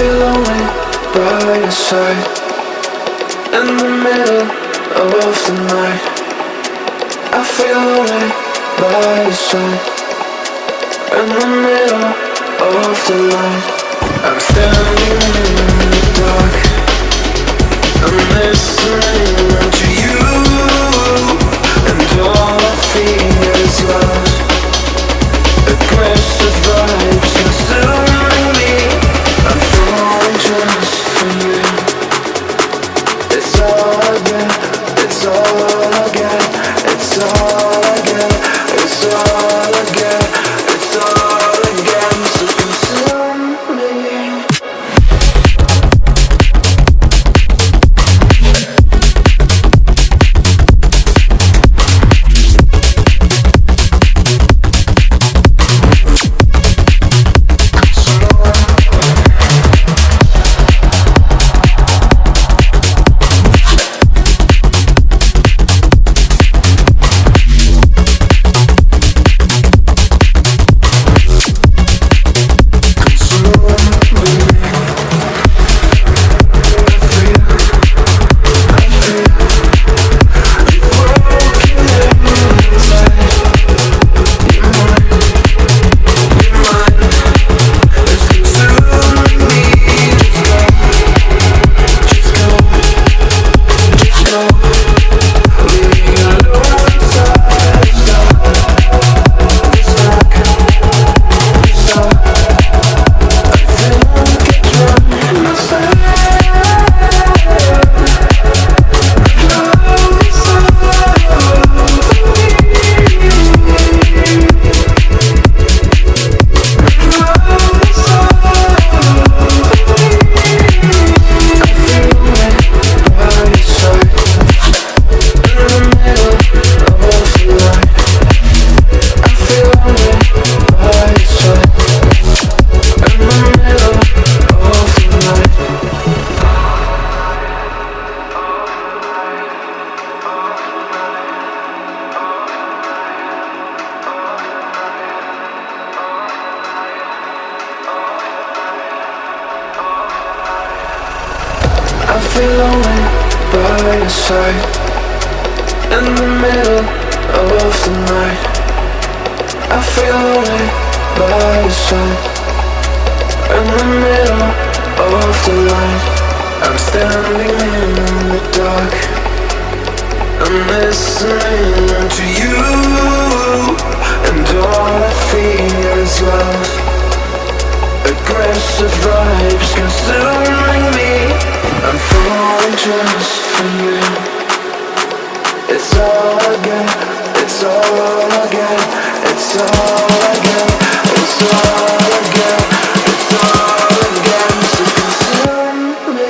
feel lonely by your side. In the middle of the night, I feel lonely by your side. In the middle of the night, I'm standing in the dark. I'm listening to you, and all I feel is love. Aggressive vibes consuming me. I'm falling just for you. It's all I get, it's all I get, it's all I get, it's all I get, it's all I get. So consume me. I feel lonely by your side. In the middle of the night, I feel lonely by your side. In the middle of the light, I'm standing in the dark. I'm listening to you, and all I feel is love. Aggressive vibes consuming me. I'm falling just for you. It's all I get, it's all I get, it's all I get, it's all I get, it's all I get. So consume me.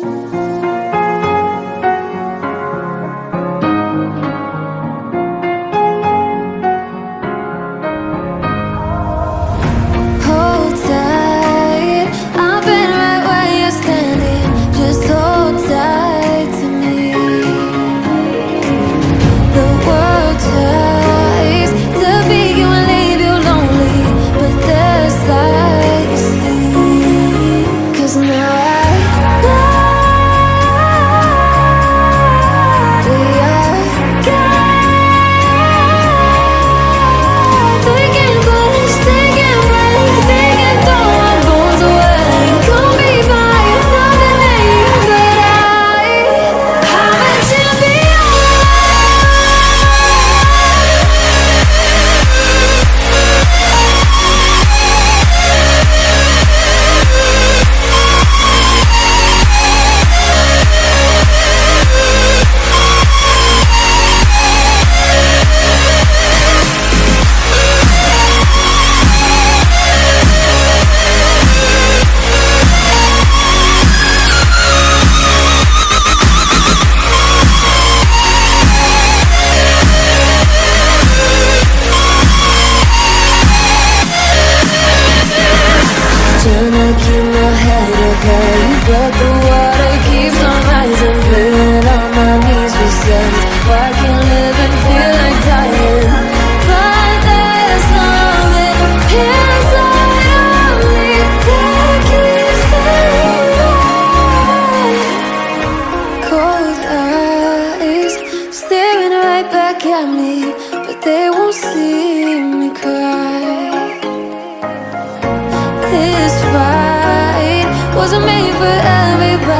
Hold tight, I've been right where you're standing. Just hold tight to me. The world tries to beat you and leave you lonely, but there's light you sleep. 'Cause now I know we are God. They can put us, they can break, they can throw our bones away. Call me by another name, but I'm a champion. Trying to keep my head up high, but the water keeps on rising. Feeling on my knees besides. Why can't live and feel like dying? But there's something inside of me that keeps me alive. Cold eyes staring right back at me, but they won't see me cry. This fight wasn't made for everybody.